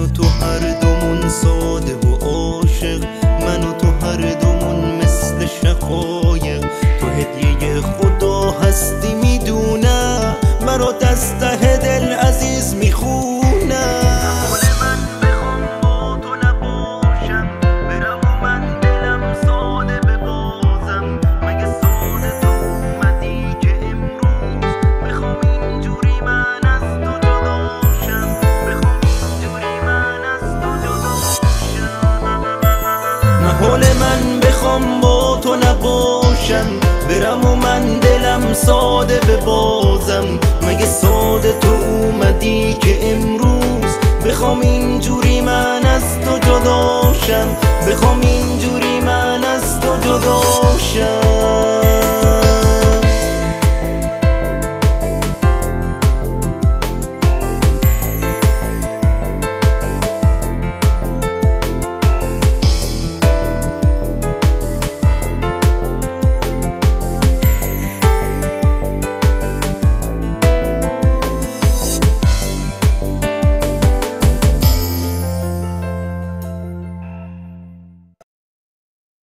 و تو هر دومون ساده و عاشق، من و تو هر دومون مثل شقایق. تو هدیه خدا هستی میدونم، برات از ته دل عزیز میخونم. حال من بخوام با تو نباشم، برم و من دلم ساده